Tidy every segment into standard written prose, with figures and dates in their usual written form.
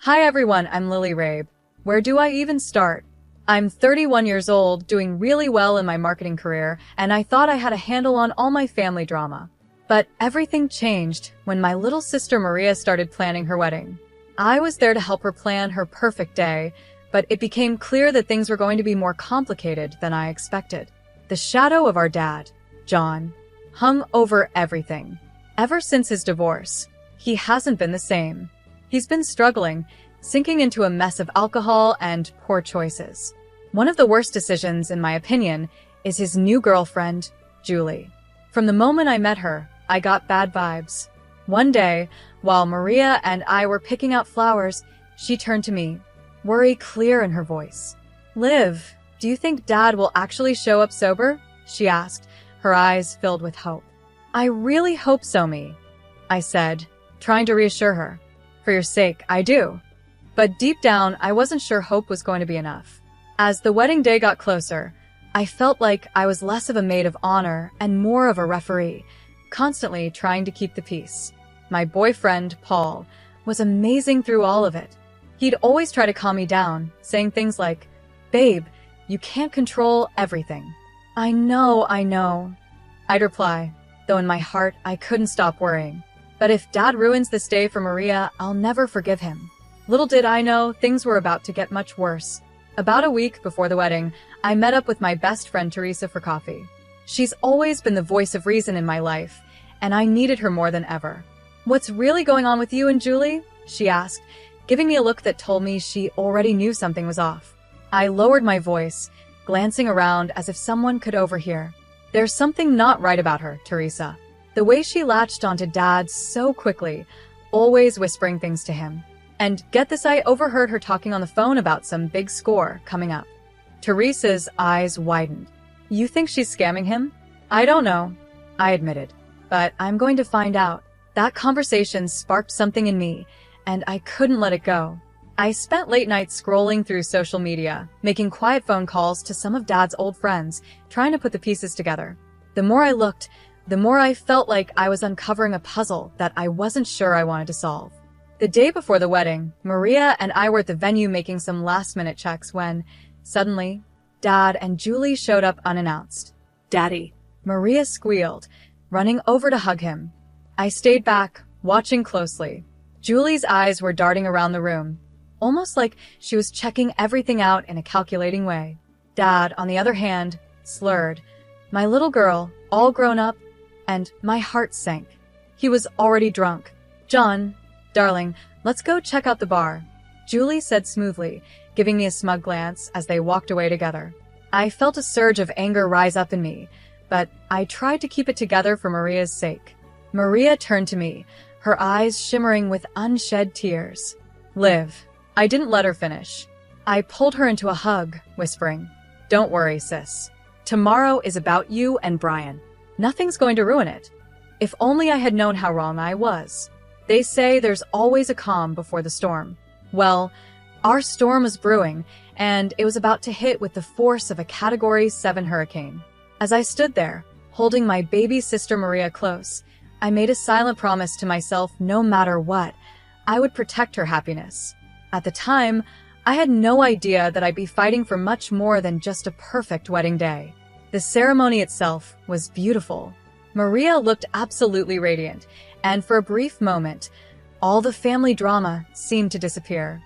Hi everyone, I'm Lily Rabe. Where do I even start? I'm 31 years old, doing really well in my marketing career, and I thought I had a handle on all my family drama. But everything changed when my little sister Maria started planning her wedding. I was there to help her plan her perfect day, but it became clear that things were going to be more complicated than I expected. The shadow of our dad, John, hung over everything. Ever since his divorce, he hasn't been the same. He's been struggling, sinking into a mess of alcohol and poor choices. One of the worst decisions, in my opinion, is his new girlfriend, Julie. From the moment I met her, I got bad vibes. One day, while Maria and I were picking out flowers, she turned to me, worry clear in her voice. "Liv, do you think Dad will actually show up sober?" she asked, her eyes filled with hope. "I really hope so, me," I said, trying to reassure her. "For your sake, I do." But deep down, I wasn't sure hope was going to be enough. As the wedding day got closer, I felt like I was less of a maid of honor and more of a referee, constantly trying to keep the peace. My boyfriend, Paul, was amazing through all of it. He'd always try to calm me down, saying things like, "Babe, you can't control everything." I know. I'd reply, though in my heart I couldn't stop worrying. But if Dad ruins this day for Maria, I'll never forgive him. Little did I know, things were about to get much worse. About a week before the wedding, I met up with my best friend Teresa for coffee. She's always been the voice of reason in my life, and I needed her more than ever. "What's really going on with you and Julie?" she asked, giving me a look that told me she already knew something was off. I lowered my voice, glancing around as if someone could overhear. "There's something not right about her, Teresa." The way she latched onto Dad so quickly, always whispering things to him. And get this, I overheard her talking on the phone about some big score coming up. Teresa's eyes widened. "You think she's scamming him?" "I don't know," I admitted, "but I'm going to find out." That conversation sparked something in me, and I couldn't let it go. I spent late nights scrolling through social media, making quiet phone calls to some of Dad's old friends, trying to put the pieces together. The more I looked, the more I felt like I was uncovering a puzzle that I wasn't sure I wanted to solve. The day before the wedding, Maria and I were at the venue making some last-minute checks when, suddenly, Dad and Julie showed up unannounced. "Daddy," Maria squealed, running over to hug him. I stayed back, watching closely. Julie's eyes were darting around the room, almost like she was checking everything out in a calculating way. Dad, on the other hand, slurred, "My little girl, all grown up," and my heart sank. He was already drunk. "John, darling, let's go check out the bar," Julie said smoothly, giving me a smug glance as they walked away together. I felt a surge of anger rise up in me, but I tried to keep it together for Maria's sake. Maria turned to me, her eyes shimmering with unshed tears. "Liv." I didn't let her finish. I pulled her into a hug, whispering, "Don't worry, sis. Tomorrow is about you and Brian. Nothing's going to ruin it." If only I had known how wrong I was. They say there's always a calm before the storm. Well, our storm was brewing, and it was about to hit with the force of a Category 7 hurricane. As I stood there, holding my baby sister Maria close, I made a silent promise to myself no matter what, I would protect her happiness. At the time, I had no idea that I'd be fighting for much more than just a perfect wedding day. The ceremony itself was beautiful. Maria looked absolutely radiant, and for a brief moment, all the family drama seemed to disappear.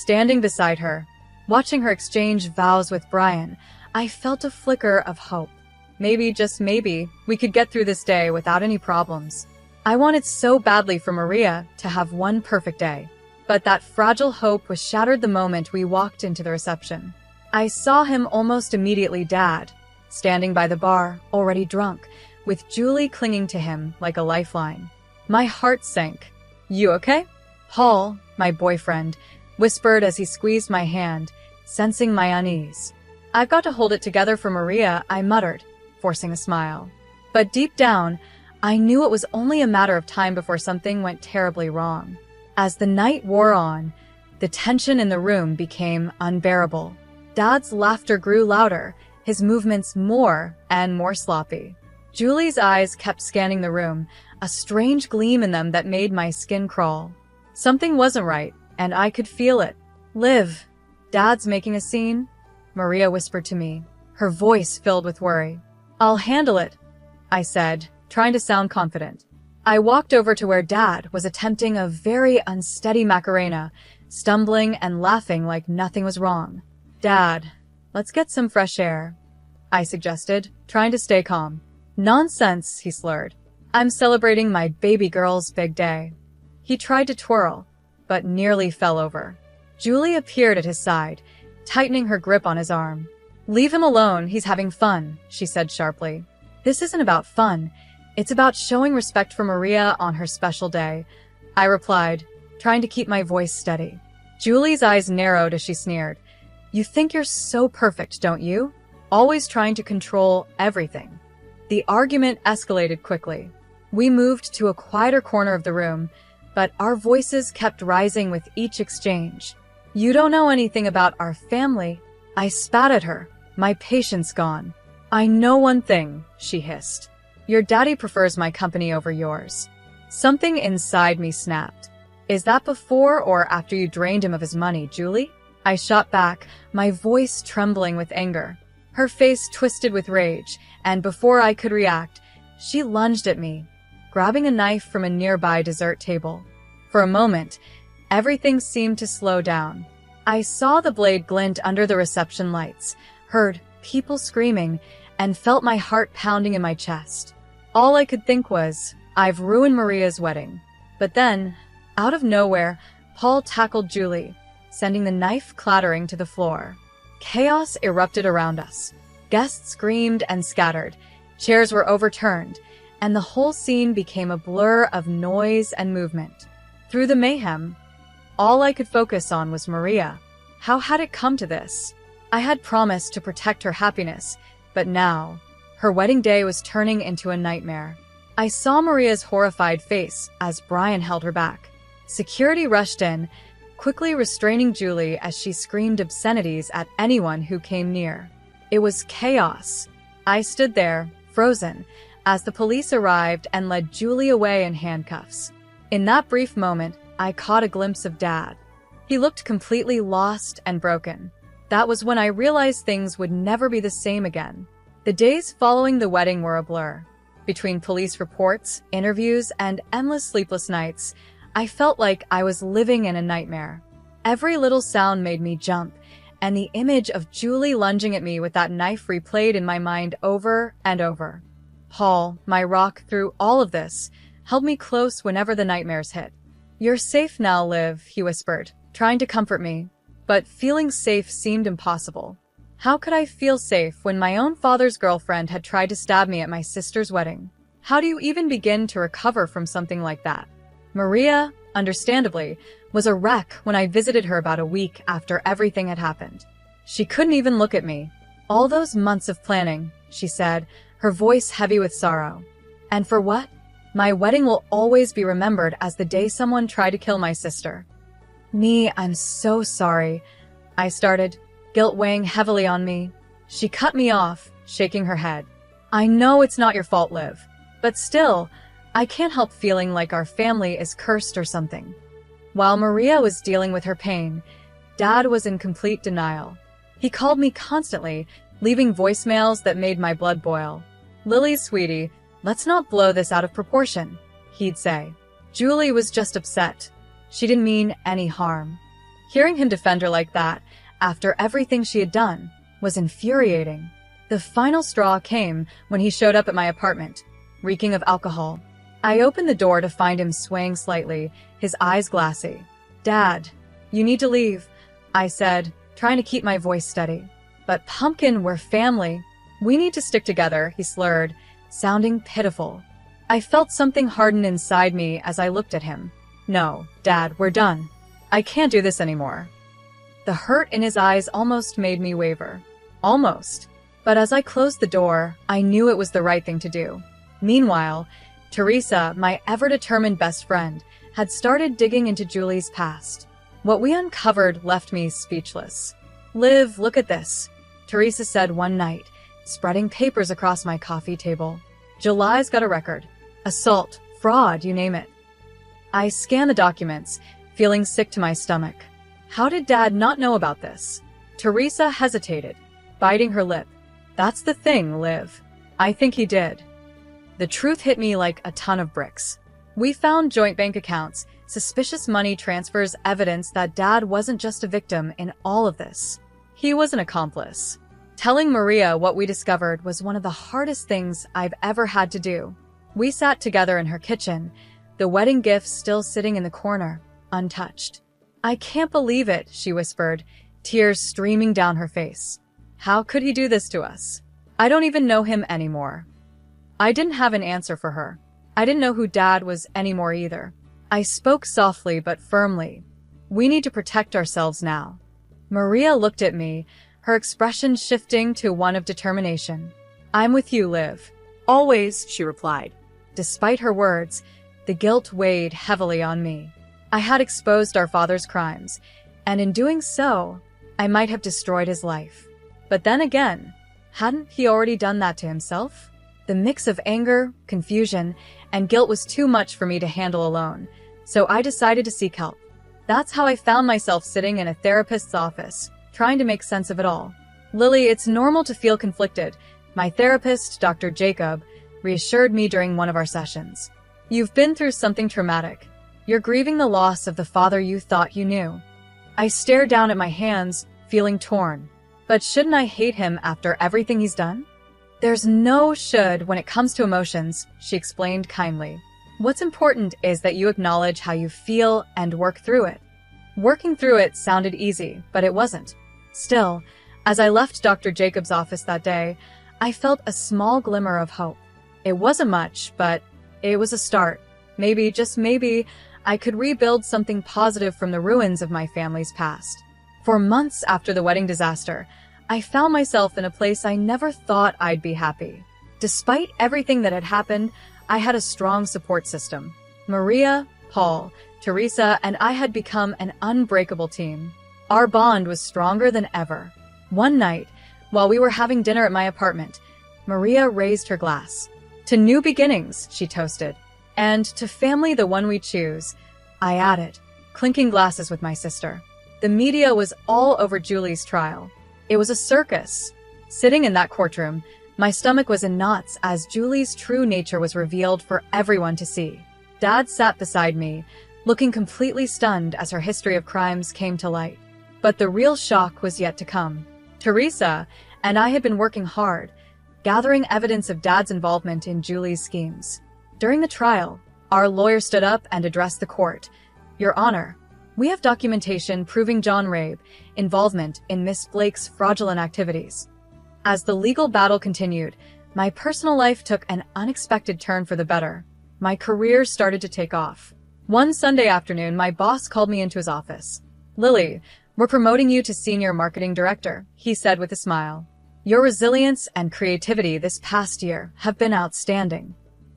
Standing beside her, watching her exchange vows with Brian, I felt a flicker of hope. Maybe, just maybe, we could get through this day without any problems. I wanted so badly for Maria to have one perfect day. But that fragile hope was shattered the moment we walked into the reception. I saw him almost immediately, Dad, standing by the bar, already drunk, with Julie clinging to him like a lifeline. My heart sank. "You okay?" Paul, my boyfriend, whispered as he squeezed my hand, sensing my unease. "I've got to hold it together for Maria," I muttered, forcing a smile. But deep down, I knew it was only a matter of time before something went terribly wrong. As the night wore on, the tension in the room became unbearable. Dad's laughter grew louder, his movements more and more sloppy. Julie's eyes kept scanning the room, a strange gleam in them that made my skin crawl. Something wasn't right. and I could feel it. Liv, Dad's making a scene, Maria whispered to me, her voice filled with worry. I'll handle it, I said, trying to sound confident. I walked over to where Dad was attempting a very unsteady Macarena, stumbling and laughing like nothing was wrong. Dad, let's get some fresh air, I suggested, trying to stay calm. Nonsense, he slurred. I'm celebrating my baby girl's big day. He tried to twirl, but nearly fell over. Julie appeared at his side, tightening her grip on his arm. Leave him alone, he's having fun, she said sharply. This isn't about fun. It's about showing respect for Maria on her special day, I replied, trying to keep my voice steady. Julie's eyes narrowed as she sneered. You think you're so perfect, don't you? Always trying to control everything. The argument escalated quickly. We moved to a quieter corner of the room, but our voices kept rising with each exchange. You don't know anything about our family. I spat at her, my patience gone. I know one thing, she hissed. Your daddy prefers my company over yours. Something inside me snapped. Is that before or after you drained him of his money, Julie? I shot back, my voice trembling with anger. Her face twisted with rage, and before I could react, she lunged at me, grabbing a knife from a nearby dessert table. For a moment, everything seemed to slow down. I saw the blade glint under the reception lights, heard people screaming, and felt my heart pounding in my chest. All I could think was, I've ruined Maria's wedding. But then, out of nowhere, Paul tackled Julie, sending the knife clattering to the floor. Chaos erupted around us. Guests screamed and scattered. Chairs were overturned, and the whole scene became a blur of noise and movement. Through the mayhem, all I could focus on was Maria. How had it come to this? I had promised to protect her happiness, but now, her wedding day was turning into a nightmare. I saw Maria's horrified face as Brian held her back. Security rushed in, quickly restraining Julie as she screamed obscenities at anyone who came near. It was chaos. I stood there, frozen, as the police arrived and led Julie away in handcuffs. In that brief moment, I caught a glimpse of Dad. He looked completely lost and broken. That was when I realized things would never be the same again. The days following the wedding were a blur. Between police reports, interviews, and endless sleepless nights, I felt like I was living in a nightmare. Every little sound made me jump, and the image of Julie lunging at me with that knife replayed in my mind over and over. Paul, my rock through all of this, held me close whenever the nightmares hit. You're safe now, Liv, he whispered, trying to comfort me. But feeling safe seemed impossible. How could I feel safe when my own father's girlfriend had tried to stab me at my sister's wedding? How do you even begin to recover from something like that? Maria, understandably, was a wreck when I visited her about a week after everything had happened. She couldn't even look at me. All those months of planning, she said, her voice heavy with sorrow. And for what? My wedding will always be remembered as the day someone tried to kill my sister. I'm so sorry, I started, guilt weighing heavily on me. She cut me off, shaking her head. I know it's not your fault, Liv, but still, I can't help feeling like our family is cursed or something. While Maria was dealing with her pain, Dad was in complete denial. He called me constantly, leaving voicemails that made my blood boil. Lily, sweetie, let's not blow this out of proportion, he'd say. Julie was just upset. She didn't mean any harm. Hearing him defend her like that, after everything she had done, was infuriating. The final straw came when he showed up at my apartment, reeking of alcohol. I opened the door to find him swaying slightly, his eyes glassy. Dad, you need to leave, I said, trying to keep my voice steady. But Pumpkin, we're family. We need to stick together, he slurred, sounding pitiful. I felt something harden inside me as I looked at him. No, Dad, we're done. I can't do this anymore. The hurt in his eyes almost made me waver. Almost. But as I closed the door, I knew it was the right thing to do. Meanwhile, Teresa, my ever-determined best friend, had started digging into Julie's past. What we uncovered left me speechless. Liv, look at this, Teresa said one night, spreading papers across my coffee table. July's got a record. Assault, fraud, you name it. I scanned the documents, feeling sick to my stomach. How did Dad not know about this? Teresa hesitated, biting her lip. That's the thing, Liv. I think he did. The truth hit me like a ton of bricks. We found joint bank accounts, suspicious money transfers, evidence that Dad wasn't just a victim in all of this. He was an accomplice. Telling Maria what we discovered was one of the hardest things I've ever had to do. We sat together in her kitchen, the wedding gifts still sitting in the corner, untouched. I can't believe it, she whispered, tears streaming down her face. How could he do this to us? I don't even know him anymore. I didn't have an answer for her. I didn't know who Dad was anymore either. I spoke softly but firmly. We need to protect ourselves now. Maria looked at me, her expression shifting to one of determination. I'm with you, Liv. Always, she replied. Despite her words, the guilt weighed heavily on me. I had exposed our father's crimes, and in doing so, I might have destroyed his life. But then again, hadn't he already done that to himself? The mix of anger, confusion, and guilt was too much for me to handle alone, so I decided to seek help. That's how I found myself sitting in a therapist's office, trying to make sense of it all. Lily, it's normal to feel conflicted. My therapist, Dr. Jacob, reassured me during one of our sessions. You've been through something traumatic. You're grieving the loss of the father you thought you knew. I stared down at my hands, feeling torn. But shouldn't I hate him after everything he's done? There's no should when it comes to emotions, she explained kindly. What's important is that you acknowledge how you feel and work through it. Working through it sounded easy, but it wasn't. Still, as I left Dr. Jacob's office that day, I felt a small glimmer of hope. It wasn't much, but it was a start. Maybe, just maybe, I could rebuild something positive from the ruins of my family's past. For months after the wedding disaster, I found myself in a place I never thought I'd be happy. Despite everything that had happened, I had a strong support system. Maria, Paul, Teresa, and I had become an unbreakable team. Our bond was stronger than ever. One night, while we were having dinner at my apartment, Maria raised her glass. To new beginnings, she toasted. And to family, the one we choose, I added, clinking glasses with my sister. The media was all over Julie's trial. It was a circus. Sitting in that courtroom, my stomach was in knots as Julie's true nature was revealed for everyone to see. Dad sat beside me, looking completely stunned as her history of crimes came to light. But the real shock was yet to come. Teresa and I had been working hard, gathering evidence of Dad's involvement in Julie's schemes. During the trial, our lawyer stood up and addressed the court. Your Honor, we have documentation proving John Rabe's involvement in Miss Blake's fraudulent activities. As the legal battle continued, my personal life took an unexpected turn for the better. My career started to take off. One Sunday afternoon, my boss called me into his office. Lily, we're promoting you to Senior Marketing Director, he said with a smile. Your resilience and creativity this past year have been outstanding.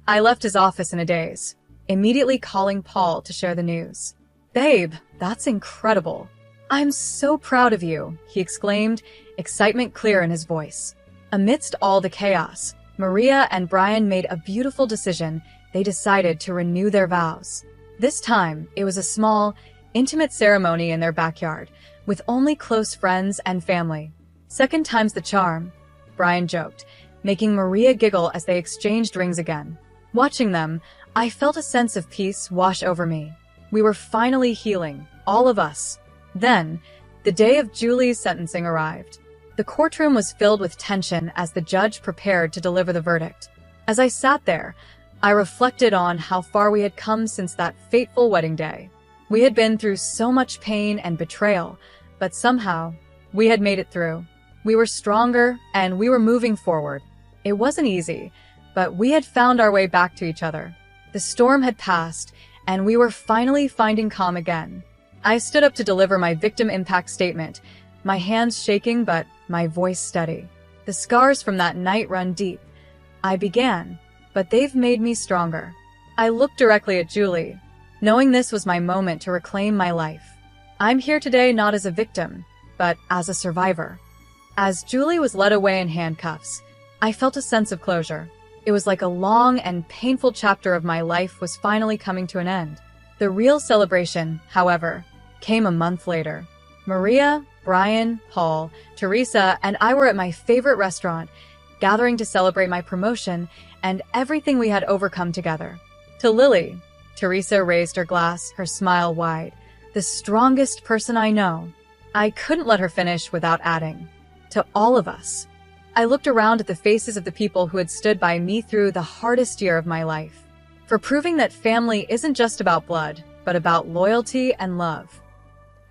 I left his office in a daze, immediately calling Paul to share the news. Babe, that's incredible. I'm so proud of you, he exclaimed, excitement clear in his voice. Amidst all the chaos, Maria and Brian made a beautiful decision. They decided to renew their vows. This time, it was a small, intimate ceremony in their backyard, with only close friends and family. Second time's the charm, Brian joked, making Maria giggle as they exchanged rings again. Watching them, I felt a sense of peace wash over me. We were finally healing, all of us. Then, the day of Julie's sentencing arrived. The courtroom was filled with tension as the judge prepared to deliver the verdict. As I sat there, I reflected on how far we had come since that fateful wedding day. We had been through so much pain and betrayal, but somehow, we had made it through. We were stronger, and we were moving forward. It wasn't easy, but we had found our way back to each other. The storm had passed, and we were finally finding calm again. I stood up to deliver my victim impact statement, my hands shaking but my voice steady. The scars from that night run deep. I began, but they've made me stronger. I looked directly at Julie, knowing this was my moment to reclaim my life. I'm here today not as a victim, but as a survivor. As Julie was led away in handcuffs, I felt a sense of closure. It was like a long and painful chapter of my life was finally coming to an end. The real celebration, however, came a month later. Maria, Brian, Paul, Teresa, and I were at my favorite restaurant, gathering to celebrate my promotion and everything we had overcome together. To Lily, Teresa raised her glass, her smile wide. The strongest person I know. I couldn't let her finish without adding, to all of us. I looked around at the faces of the people who had stood by me through the hardest year of my life, for proving that family isn't just about blood, but about loyalty and love.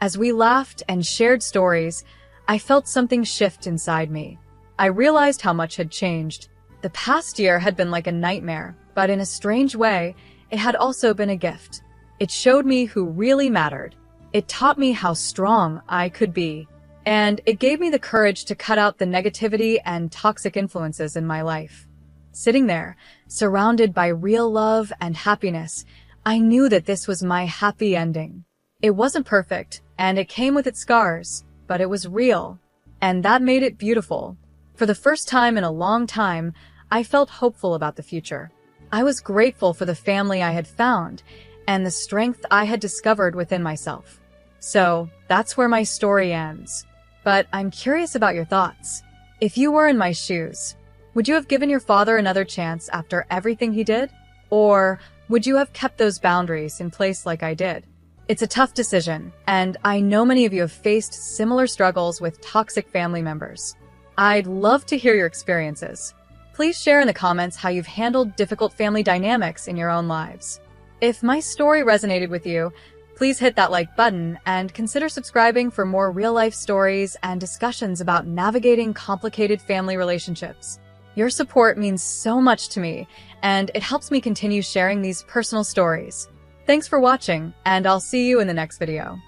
As we laughed and shared stories, I felt something shift inside me. I realized how much had changed. The past year had been like a nightmare, but in a strange way, it had also been a gift. It showed me who really mattered. It taught me how strong I could be. And it gave me the courage to cut out the negativity and toxic influences in my life. Sitting there, surrounded by real love and happiness, I knew that this was my happy ending. It wasn't perfect, and it came with its scars, but it was real. And that made it beautiful. For the first time in a long time, I felt hopeful about the future. I was grateful for the family I had found and the strength I had discovered within myself. So, that's where my story ends. But I'm curious about your thoughts. If you were in my shoes, would you have given your father another chance after everything he did? Or would you have kept those boundaries in place like I did? It's a tough decision, and I know many of you have faced similar struggles with toxic family members. I'd love to hear your experiences. Please share in the comments how you've handled difficult family dynamics in your own lives. If my story resonated with you, please hit that like button and consider subscribing for more real-life stories and discussions about navigating complicated family relationships. Your support means so much to me, and it helps me continue sharing these personal stories. Thanks for watching, and I'll see you in the next video.